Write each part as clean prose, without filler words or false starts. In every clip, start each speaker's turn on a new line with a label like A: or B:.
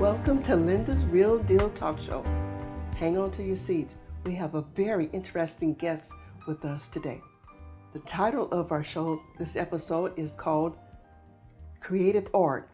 A: Welcome to Linda's Real Deal Talk Show. Hang on to your seats. We have a very interesting guest with us today. The title of our show this episode is called Creative Art.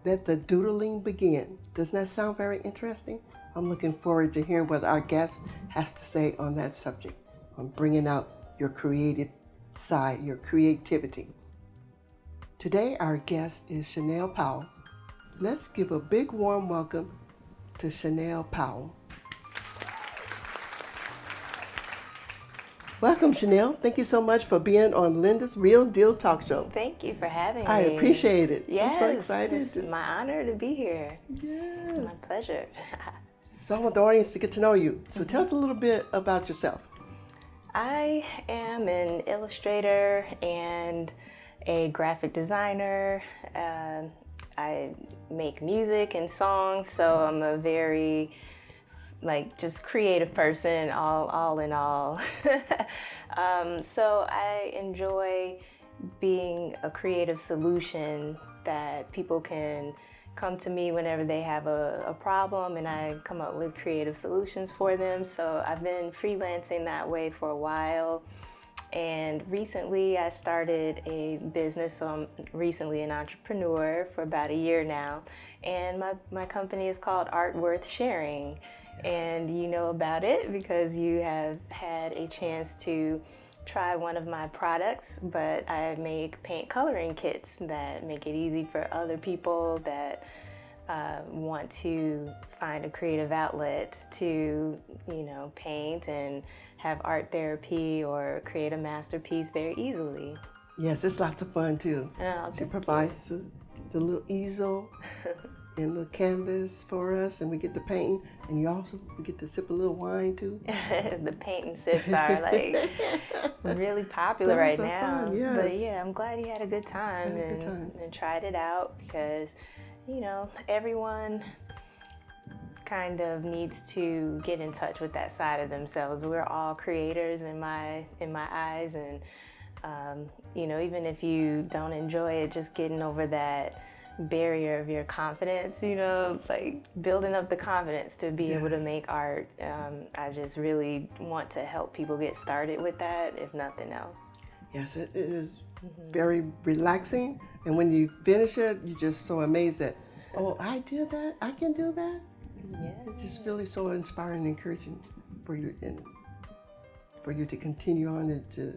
A: Let the Doodling Begin. Doesn't that sound very interesting? I'm looking forward to hearing what our guest has to say on that subject, on bringing out your creative side, your creativity. Today, our guest is Shanell Powell. Let's give a big warm welcome to Shanell Powell. Welcome, Shanell. Thank you so much for being on Linda's Real Deal Talk Show.
B: Thank you for having me.
A: I appreciate it.
B: Yes,
A: I'm so excited.
B: It's my honor to be here.
A: Yes.
B: My pleasure.
A: So I want the audience to get to know you. So tell us a little bit about yourself.
B: I am an illustrator and a graphic designer. I make music and songs, so I'm a very just creative person, all in all. So I enjoy being a creative solution that people can come to me whenever they have a problem, and I come up with creative solutions for them. So I've been freelancing that way for a while. And recently I started a business, so I'm recently an entrepreneur for about a year now. And my company is called artworthsharing. And you know about it because you have had a chance to try one of my products, but I make paint coloring kits that make it easy for other people that want to find a creative outlet to, paint and have art therapy or create a masterpiece very easily.
A: Yes, it's lots of fun too.
B: Oh,
A: she provides the little easel and the canvas for us, and we get to paint, and we get to sip a little wine too.
B: The paint and sips are really popular right now.
A: Fun, yes.
B: But yeah, I'm glad you had a good time and tried it out because, everyone kind of needs to get in touch with that side of themselves. We're all creators in my eyes, and even if you don't enjoy it, just getting over that barrier of your confidence, building up the confidence to be able to make art. I just really want to help people get started with that, if nothing else.
A: Yes, it is very relaxing, and when you finish it, you're just so amazed that, oh, I did that, I can do that.
B: Yeah.
A: It's just really so inspiring and encouraging for you to continue on and to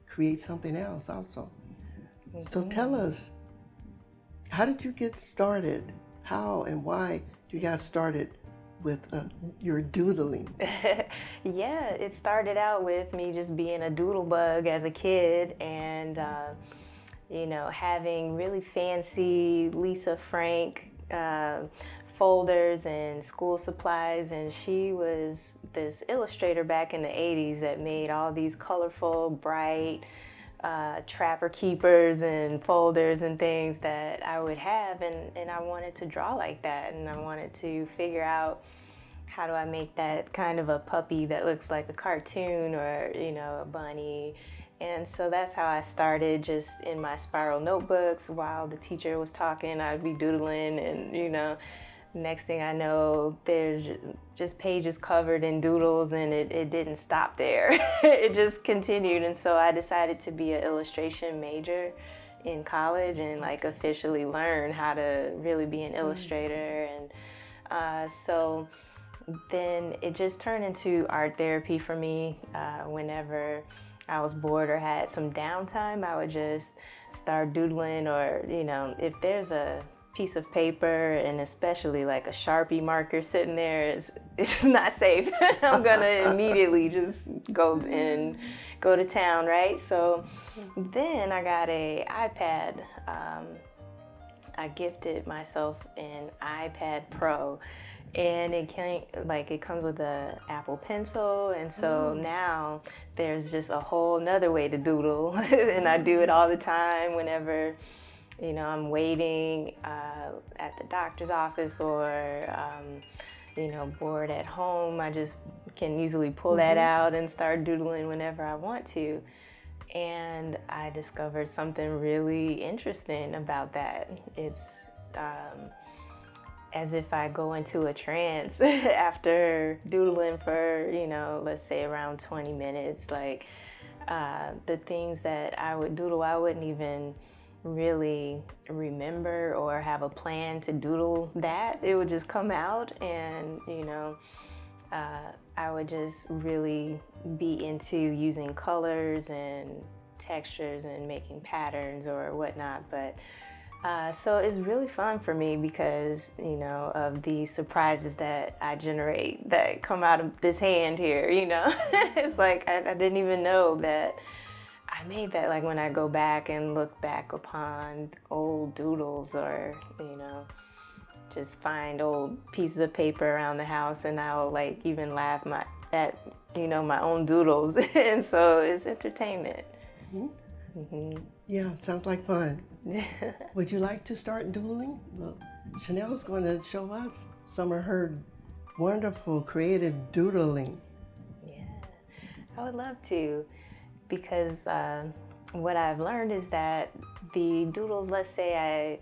A: create something else also. So tell us, how did you get started? How and why you got started with your doodling?
B: Yeah, it started out with me just being a doodle bug as a kid, and having really fancy Lisa Frank folders and school supplies, and she was this illustrator back in the 80s that made all these colorful, bright trapper keepers and folders and things that I would have, and I wanted to draw like that, and I wanted to figure out how do I make that kind of a puppy that looks like a cartoon or a bunny. And so that's how I started, just in my spiral notebooks while the teacher was talking. I'd be doodling, and next thing I know, there's just pages covered in doodles, and it didn't stop there. It just continued, and so I decided to be an illustration major in college and officially learn how to really be an illustrator. And so then it just turned into art therapy for me. Whenever I was bored or had some downtime, I would just start doodling, or if there's a piece of paper, and especially a Sharpie marker sitting there, it's not safe. I'm gonna immediately just go to town, right? So then I got a iPad. I gifted myself an iPad Pro, and it comes with a Apple Pencil, and so now there's just a whole nother way to doodle. And I do it all the time whenever I'm waiting at the doctor's office, or bored at home. I just can easily pull that out and start doodling whenever I want to. And I discovered something really interesting about that. It's as if I go into a trance after doodling for, let's say around 20 minutes. Like the things that I would doodle, I wouldn't even really remember or have a plan to doodle that. It would just come out, and I would just really be into using colors and textures and making patterns or whatnot. But so it's really fun for me because, of the surprises that I generate that come out of this hand here, It's like I didn't even know that I made that. Like when I go back and look back upon old doodles, or, just find old pieces of paper around the house, and I'll like even laugh at my own doodles. And so it's entertainment.
A: Mm-hmm.
B: Mm-hmm.
A: Yeah, sounds like fun. Would you like to start doodling? Well, Shanell's going to show us some of her wonderful creative doodling.
B: Yeah, I would love to, because what I've learned is that the doodles, let's say I,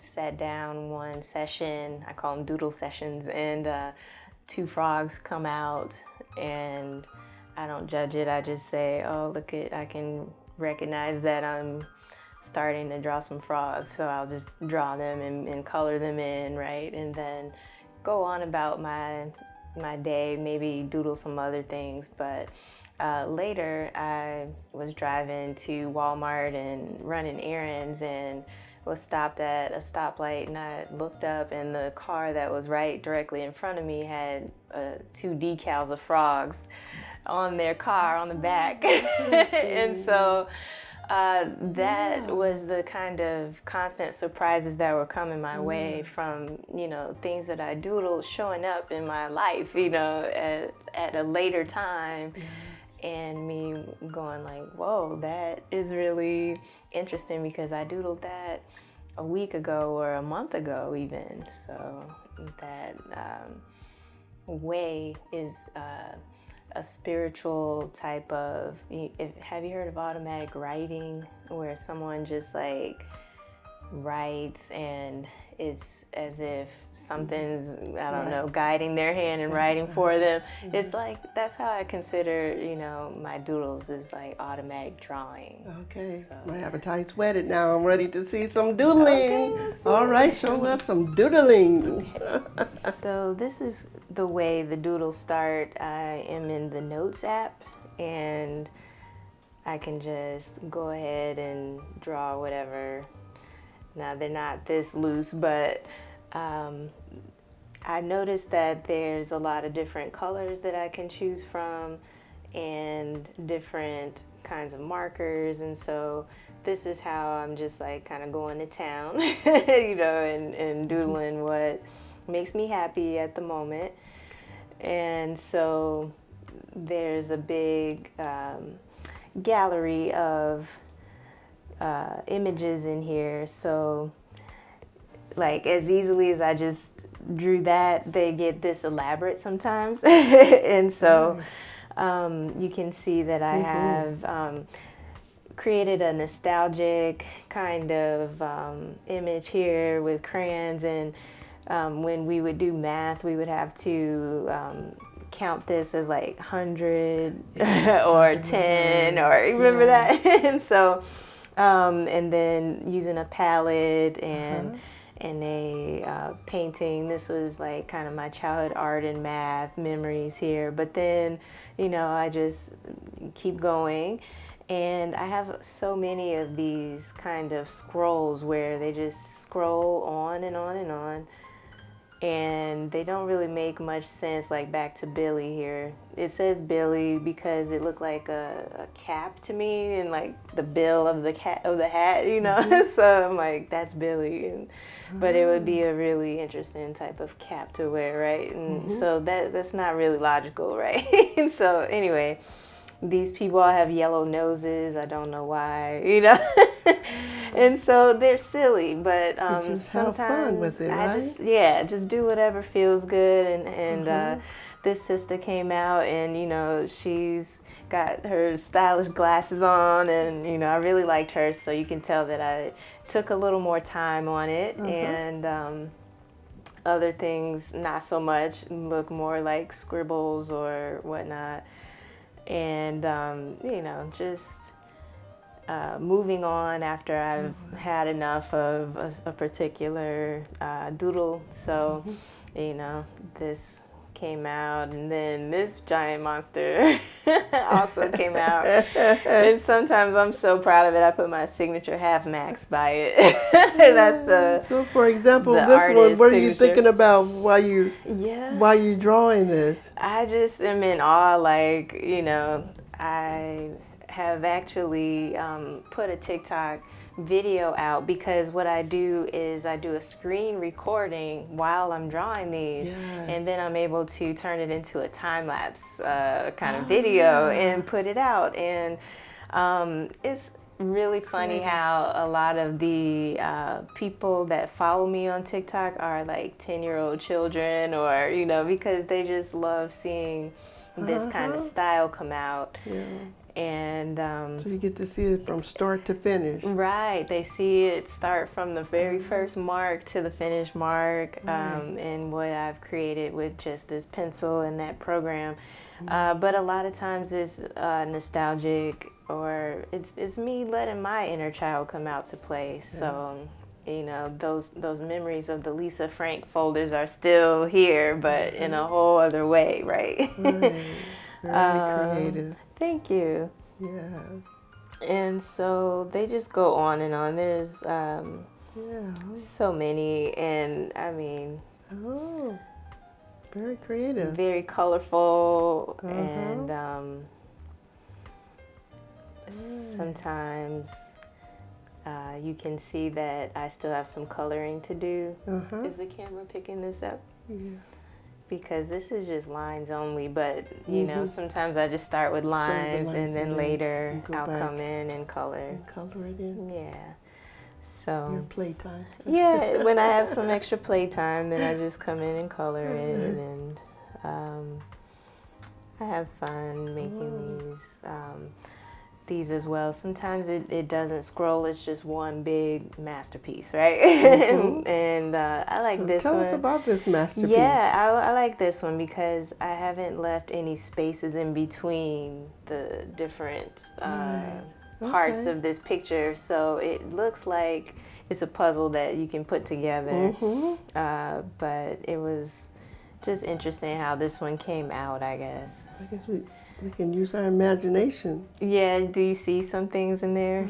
B: sat down one session, I call them doodle sessions, and 2 frogs come out, and I don't judge it. I just say, oh, I can recognize that I'm starting to draw some frogs, so I'll just draw them and color them in, right? And then go on about my day, maybe doodle some other things. But later I was driving to Walmart and running errands, and was stopped at a stoplight, and I looked up, and the car that was right directly in front of me had 2 decals of frogs on their car on the back. And so that was the kind of constant surprises that were coming my way from, things that I doodled showing up in my life, at a later time. And me going like, whoa, that is really interesting, because I doodled that a week ago or a month ago even. So that way is a spiritual type of, have you heard of automatic writing, where someone just like writes and it's as if something's, I don't know, guiding their hand and writing for them. It's like, that's how I consider, my doodles is like automatic drawing.
A: Okay,
B: so.
A: My appetite's whetted now. I'm ready to see some doodling.
B: Okay,
A: all right, show us some doodling.
B: Okay. So this is the way the doodles start. I am in the Notes app, and I can just go ahead and draw whatever. Now, they're not this loose, but I noticed that there's a lot of different colors that I can choose from, and different kinds of markers. And so this is how I'm just like kind of going to town, and doodling what makes me happy at the moment. And so there's a big gallery of images in here. So like as easily as I just drew that, they get this elaborate sometimes. And so you can see that I have created a nostalgic kind of image here with crayons. And when we would do math, we would have to count this as like 100 or 10, or remember that? And so and then using a palette and a painting. This was like kind of my childhood art and math memories here. But then, I just keep going. And I have so many of these kind of scrolls where they just scroll on and on and on. And they don't really make much sense, like back to Billy here. It says Billy because it looked like a cap to me, and like the bill of the hat, So I'm like, that's Billy. But it would be a really interesting type of cap to wear, right? And so that's not really logical, right? And so anyway, these people all have yellow noses. I don't know why, And so they're silly, but
A: just
B: sometimes
A: have fun with it, right?
B: I just do whatever feels good, and this sister came out and, you know, she's got her stylish glasses on, and, you know, I really liked her, so you can tell that I took a little more time on it. And other things, not so much, look more like scribbles or whatnot. And, you know, just moving on after I've had enough of a particular doodle. So, you know, this came out, and then this giant monster also came out. And sometimes I'm so proud of it, I put my signature half max by it. That's the
A: So for example,
B: the
A: this one, what are you
B: signature.
A: thinking about while you drawing this?
B: I just am in awe, like, you know, I have actually put a TikTok video out, because what I do is I do a screen recording while I'm drawing these, and then I'm able to turn it into a time-lapse kind of video and put it out. And it's really funny how a lot of the people that follow me on TikTok are like 10-year-old children, or, you know, because they just love seeing this kind of style come out. And
A: so you get to see it from start to finish.
B: Right, they see it start from the very first mark to the finished mark, and what I've created with just this pencil and that program. But a lot of times it's nostalgic, or it's me letting my inner child come out to play. So, you know, those memories of the Lisa Frank folders are still here, but in a whole other way, right?
A: Very creative.
B: Thank you.
A: Yeah.
B: And so they just go on and on. There's so many, and I mean,
A: very creative,
B: very colorful, and sometimes you can see that I still have some coloring to do. Is the camera picking this up?
A: Yeah.
B: Because this is just lines only, but you know, sometimes I just start with lines, and then later I'll come in and color.
A: And color it in.
B: Yeah. So
A: your playtime.
B: Yeah, when I have some extra playtime, then I just come in and color it, and I have fun making these as well. Sometimes it doesn't scroll, it's just one big masterpiece, right? And I like this one.
A: Tell us about this masterpiece.
B: Yeah, I like this one because I haven't left any spaces in between the different parts of this picture, so it looks like it's a puzzle that you can put together. But it was just interesting how this one came out, I guess.
A: I guess we can use our imagination.
B: Yeah, do you see some things in there?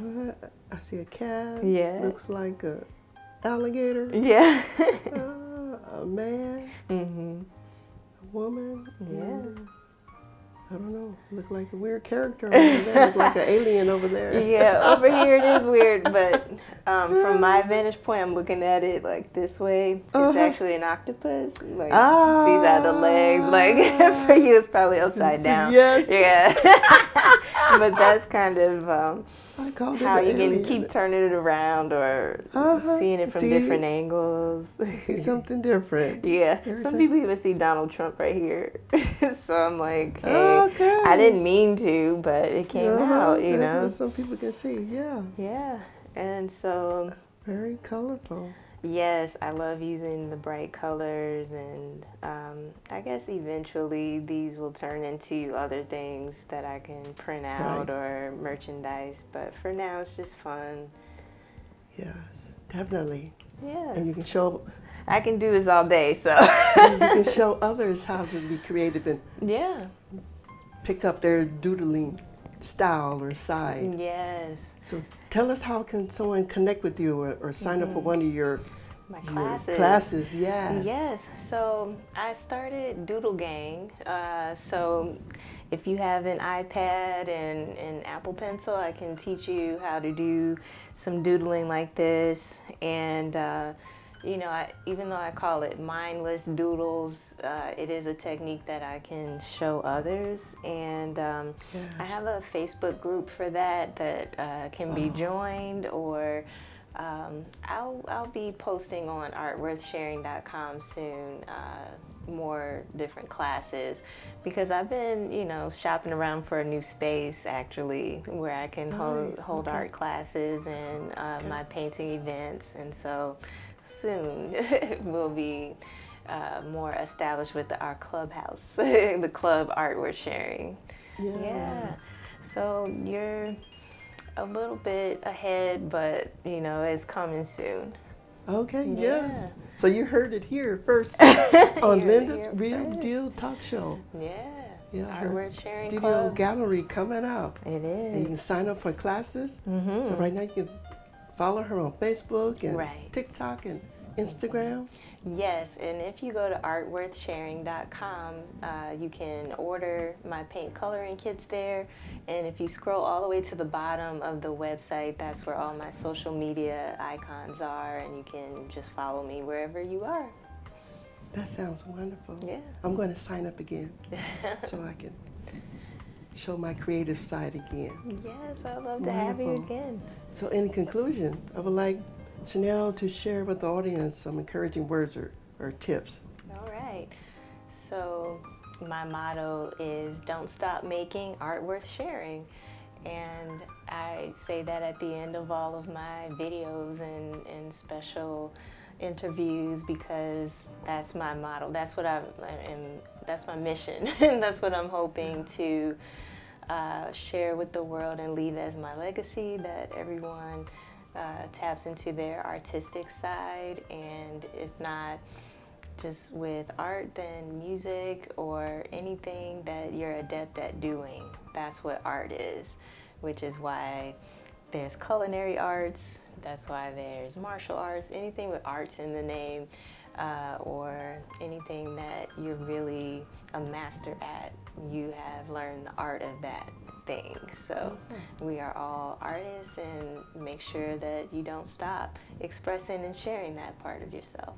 A: I see a cat.
B: Yeah.
A: Looks like a alligator.
B: Yeah.
A: A man. A woman.
B: Yeah.
A: I don't know. Look like a weird character over there. Look like an alien over there.
B: Yeah, over here it is weird, but from my vantage point, I'm looking at it like this way. It's actually an octopus. Like these are the legs. Like for you, it's probably upside down.
A: Yes.
B: Yeah. But that's kind of how you can keep turning it around, or seeing it from different angles.
A: See something different.
B: Yeah. Some people even see Donald Trump right here. So I'm like, hey, I didn't mean to, but it came out, you know.
A: What some people can see, yeah.
B: Yeah. And so
A: very colorful.
B: Yes, I love using the bright colors, and I guess eventually these will turn into other things that I can print out or merchandise, but for now it's just fun.
A: Yes, definitely.
B: Yeah.
A: And you can show...
B: I can do this all day, so...
A: you can show others how to be creative and pick up their doodling style or side.
B: Yes.
A: So tell us, how can someone connect with you or sign up for one of your
B: classes?
A: Yeah.
B: Yes. So I started Doodle Gang. So if you have an iPad and an Apple Pencil, I can teach you how to do some doodling like this. And you know, even though I call it mindless doodles, it is a technique that I can show others. And I have a Facebook group for that can be joined, or I'll be posting on artworthsharing.com soon, more different classes, because I've been, shopping around for a new space actually where I can hold art classes and my painting events. And so soon we'll be more established with our clubhouse, the club artworthsharing. Yeah. So you're a little bit ahead, but it's coming soon.
A: Okay, yes. So you heard it here first on Linda's Real Deal Talk Show.
B: Yeah, artworthsharing
A: studio
B: club.
A: gallery coming up.
B: It is.
A: And you can sign up for classes. So right now you can follow her on Facebook and TikTok and Instagram.
B: Yes, and if you go to artworthsharing.com, you can order my paint coloring kits there. And if you scroll all the way to the bottom of the website, that's where all my social media icons are, and you can just follow me wherever you are.
A: That sounds wonderful.
B: Yeah.
A: I'm going to sign up again so I can show my creative side again.
B: Yes, I'd love to have you again.
A: So in conclusion, I would like Shanell to share with the audience some encouraging words or tips.
B: All right. So my motto is don't stop making art worth sharing. And I say that at the end of all of my videos and special interviews, because that's my motto. That's what that's my mission. And that's what I'm hoping to share with the world and leave as my legacy, that everyone taps into their artistic side, and if not just with art, then music or anything that you're adept at doing. That's what art is, which is why there's culinary arts, that's why there's martial arts, anything with arts in the name, or anything that you're really a master at, you have learned the art of that thing. So we are all artists, and make sure that you don't stop expressing and sharing that part of yourself.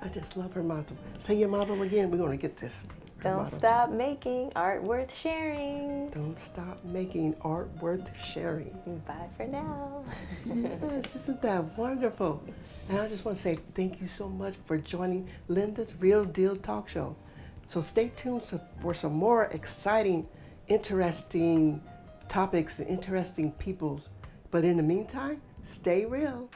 A: I just love her motto. Say your motto again. We're going to get this.
B: Don't stop making art worth sharing.
A: Don't stop making art worth sharing.
B: Bye for now.
A: Yes, isn't that wonderful? And I just want to say thank you so much for joining Linda's Real Deal Talk Show. So stay tuned for some more exciting, interesting topics and interesting people. But in the meantime, stay real.